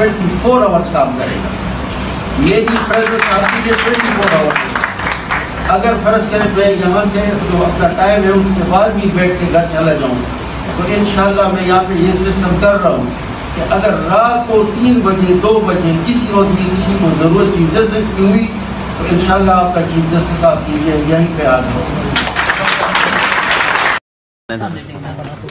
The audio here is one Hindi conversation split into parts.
24 आवर्स काम करेगा। मेरी प्रेजेंस आपके लिए 24 आवर्स है। अगर फ़र्ज़ करें मैं यहाँ से जो अपना टाइम है उसके बाद भी बैठ के घर चला जाऊँ, तो इंशाल्लाह मैं यहाँ पे ये सिस्टम कर रहा हूँ कि अगर रात को 3 बजे 2 बजे किसी वक्त भी किसी को ज़रूरत चीफ जस्टिस की हुई तो इंशाल्लाह आपका चीफ जस्टिस साहब कीजिए यहीं पे हाजिर होगा।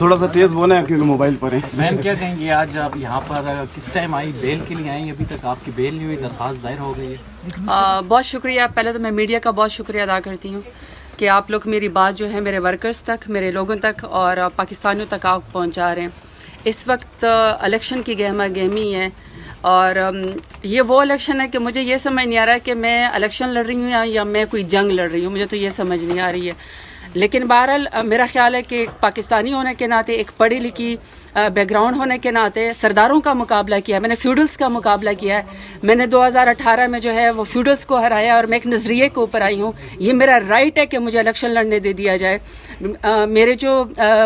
थोड़ा सा तेज बोले हैं क्योंकि मोबाइल पर है। मैम क्या कहेंगी, आज आप यहाँ पर किस टाइम आई, बेल के लिए आई, अभी तक आपकी बेल नहीं हुई, दरख्वास्त दायर हो गई है? बहुत शुक्रिया। पहले तो मैं मीडिया का बहुत शुक्रिया अदा करती हूँ कि आप लोग मेरी बात जो है मेरे वर्कर्स तक, मेरे लोगों तक और पाकिस्तानियों तक आप पहुँचा रहे हैं। इस वक्त इलेक्शन की गहमा गहमी है और ये वो इलेक्शन है कि मुझे ये समझ नहीं आ रहा है कि मैं इलेक्शन लड़ रही हूँ या मैं कोई जंग लड़ रही हूँ, मुझे तो ये समझ नहीं आ रही है। लेकिन बहरहाल मेरा ख्याल है कि पाकिस्तानी होने के नाते, एक पढ़ी लिखी बैकग्राउंड होने के नाते सरदारों का मुकाबला किया है, मैंने फ्यूडल्स का मुकाबला किया है। मैंने 2018 में जो है वो फ्यूडल्स को हराया और मैं एक नज़रिए के ऊपर आई हूँ। ये मेरा राइट है कि मुझे इलेक्शन लड़ने दे दिया जाए। मेरे जो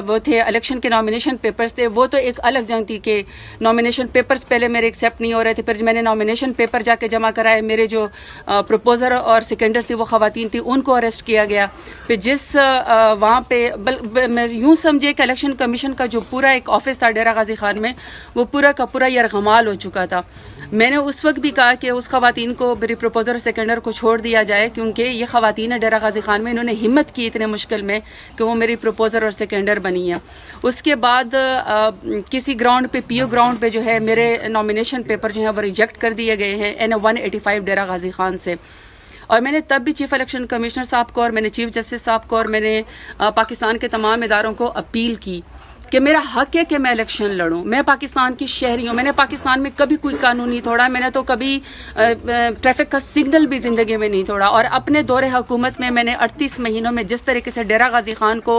वो थे इलेक्शन के नॉमिनेशन पेपर्स थे, वो तो एक अलग जंग थी कि नॉमिनेशन पेपर्स पहले मेरे एक्सेप्ट नहीं हो रहे थे। फिर मैंने नॉमिनेशन पेपर जाके जमा कराए, मेरे जो प्रपोजर और सेकेंडर थी वो ख़वातीन थी, उनको अरेस्ट किया गया। फिर जिस वहाँ पे मैं यूँ समझिए कि इलेक्शन कमीशन का जो पूरा एक ऑफिस था डेरा गाजी खान में, वो पूरा का पूरा यरगमाल हो चुका था। मैंने उस वक्त भी कहा कि उस ख़वातीन को, मेरी प्रपोजर और सेकेंडर को छोड़ दिया जाए, क्योंकि ये ख़वातीन है डेरा गाजी खान में, इन्होंने हिम्मत की इतने मुश्किल में कि वो मेरी प्रपोजर और सेकेंडर बनी है। उसके बाद किसी ग्राउंड पे, पीओ ग्राउंड पे जो है मेरे नॉमिनेशन पेपर जो है वो रिजेक्ट कर दिए गए हैं NA 185 डेरा गाजी खान से। और मैंने तब भी चीफ इलेक्शन कमिश्नर साहब को और मैंने चीफ जस्टिस साहब को और मैंने पाकिस्तान के तमाम इदारों को अपील की कि मेरा हक है कि मैं इलेक्शन लड़ूं। मैं पाकिस्तान की शहरी हूँ, मैंने पाकिस्तान में कभी कोई कानून नहीं तोड़ा, मैंने तो कभी ट्रैफिक का सिग्नल भी ज़िंदगी में नहीं तोड़ा। और अपने दौरे हुकूमत में मैंने 38 महीनों में जिस तरीके से डेरा गाजी खान को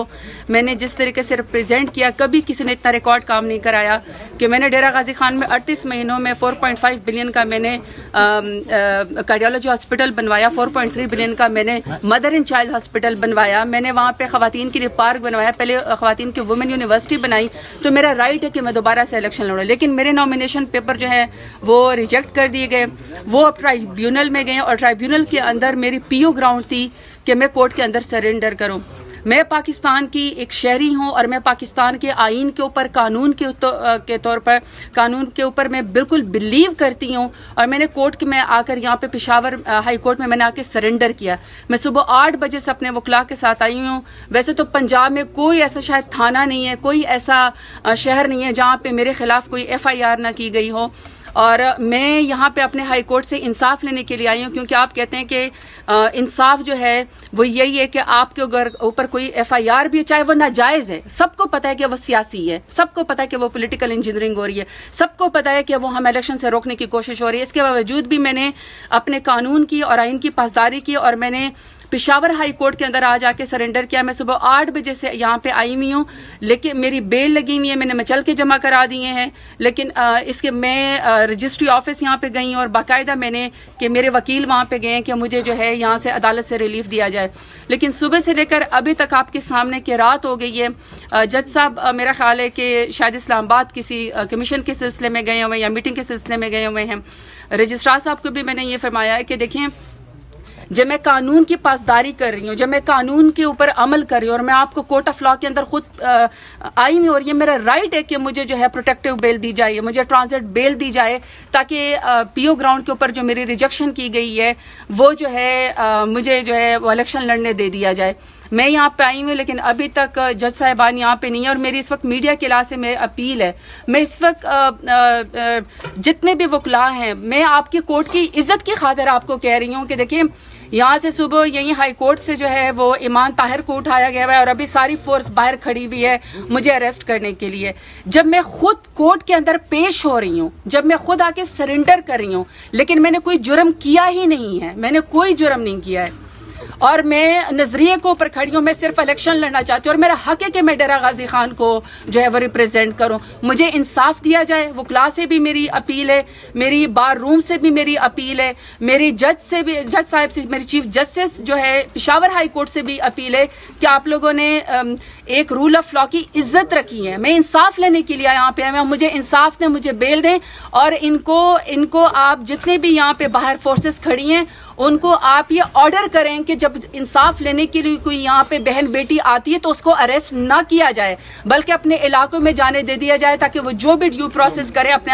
मैंने जिस तरीके से रिप्रेजेंट किया, कभी किसी ने इतना रिकॉर्ड काम नहीं कराया कि मैंने डेरा गाजी खान में 38 महीनों में 4.5 बिलियन का मैंने कार्डियोलॉजी हॉस्पिटल बनवाया, 4.3 बिलियन का मैंने मदर एंड चाइल्ड हॉस्पिटल बनवाया, मैंने वहाँ पर ख़वातीन के लिए पार्क बनवाया, पहले ख़वातीन की वुमेन यूनिवर्सिटी बनाई। तो मेरा राइट है कि मैं दोबारा से इलेक्शन लड़ूं। लेकिन मेरे नॉमिनेशन पेपर जो है वो रिजेक्ट कर दिए गए, वो अब ट्राइब्यूनल में गए और ट्राइब्यूनल के अंदर मेरी पीओ ग्राउंड थी कि मैं कोर्ट के अंदर सरेंडर करूं। मैं पाकिस्तान की एक शहरी हूं और मैं पाकिस्तान के आईन के ऊपर, कानून के तौर पर, कानून के ऊपर मैं बिल्कुल बिलीव करती हूं। और मैंने कोर्ट में आकर यहाँ पे पेशावर हाई कोर्ट में मैंने आके सरेंडर किया। मैं सुबह 8 बजे से अपने वकला के साथ आई हूँ। वैसे तो पंजाब में कोई ऐसा शायद थाना नहीं है, कोई ऐसा शहर नहीं है जहाँ पे मेरे खिलाफ कोई FIR ना की गई हो। और मैं यहाँ पे अपने हाई कोर्ट से इंसाफ लेने के लिए आई हूँ, क्योंकि आप कहते हैं कि इंसाफ जो है वो यही है कि आपके ऊपर कोई FIR भी है, चाहे वो नाजायज़ है, सबको पता है कि वो सियासी है, सबको पता है कि वो पॉलिटिकल इंजीनियरिंग हो रही है, सबको पता है कि वो हम इलेक्शन से रोकने की कोशिश हो रही है। इसके बावजूद भी मैंने अपने कानून की और आइन की पासदारी की और मैंने पेशावर हाई कोर्ट के अंदर आज आके सरेंडर किया। मैं सुबह 8 बजे से यहाँ पे आई हुई हूँ, लेकिन मेरी बेल लगी हुई है, मैंने मचल के जमा करा दिए हैं। लेकिन इसके मैं रजिस्ट्री ऑफिस यहाँ पे गई और बाकायदा मैंने कि मेरे वकील वहाँ पे गए कि मुझे जो है यहाँ से अदालत से रिलीफ दिया जाए। लेकिन सुबह से लेकर अभी तक आपके सामने कि रात हो गई है। जज साहब मेरा ख्याल है कि शायद इस्लामाबाद किसी कमीशन के सिलसिले में गए हुए हैं या मीटिंग के सिलसिले में गए हुए हैं। रजिस्ट्रार साहब को भी मैंने ये फरमाया है कि देखें, जब मैं कानून की पासदारी कर रही हूँ, जब मैं कानून के ऊपर अमल कर रही हूँ और मैं आपको कोर्ट ऑफ लॉ के अंदर खुद आई हुई और ये मेरा राइट है कि मुझे जो है प्रोटेक्टिव बेल दी जाए, मुझे ट्रांजिट बेल दी जाए, ताकि पीओ ग्राउंड के ऊपर जो मेरी रिजेक्शन की गई है वो जो है मुझे जो है वो इलेक्शन लड़ने दे दिया जाए। मैं यहाँ पे आई हूँ, लेकिन अभी तक जज साहिबान यहाँ पे नहीं है। और मेरी इस वक्त मीडिया के इलाके से मेरी अपील है, मैं इस वक्त जितने भी वकला हैं, मैं आपकी कोर्ट की इज्जत की खातिर आपको कह रही हूँ कि देखिए, यहाँ से सुबह यही हाई कोर्ट से जो है वो ईमान ताहिर को उठाया गया है और अभी सारी फोर्स बाहर खड़ी हुई है मुझे अरेस्ट करने के लिए। जब मैं खुद कोर्ट के अंदर पेश हो रही हूँ, जब मैं खुद आके सरेंडर कर रही हूँ, लेकिन मैंने कोई जुर्म किया ही नहीं है, मैंने कोई जुर्म नहीं किया है। और मैं नजरिए को ऊपर खड़ी हूँ। मैं सिर्फ इलेक्शन लड़ना चाहती हूँ और मेरा हक है कि मैं डेरा गाजी खान को जो है वो रिप्रेजेंट करूँ। मुझे इंसाफ दिया जाए, वकला से भी मेरी अपील है, मेरी बार रूम से भी मेरी अपील है, मेरी जज साहब से, मेरी चीफ जस्टिस जो है पेशावर हाई कोर्ट से भी अपील है कि आप लोगों ने एक रूल ऑफ लॉ की इज्जत रखी है। मैं इंसाफ लेने के लिए यहाँ पे आया हूँ, मुझे इंसाफ दें, मुझे बेल दें और इनको आप जितने भी यहाँ पे बाहर फोर्सेस खड़ी हैं उनको आप ये ऑर्डर करें कि जब इंसाफ लेने के लिए कोई यहाँ पे बहन बेटी आती है तो उसको अरेस्ट ना किया जाए, बल्कि अपने इलाकों में जाने दे दिया जाए ताकि वो जो भी ड्यू प्रोसेस करे अपने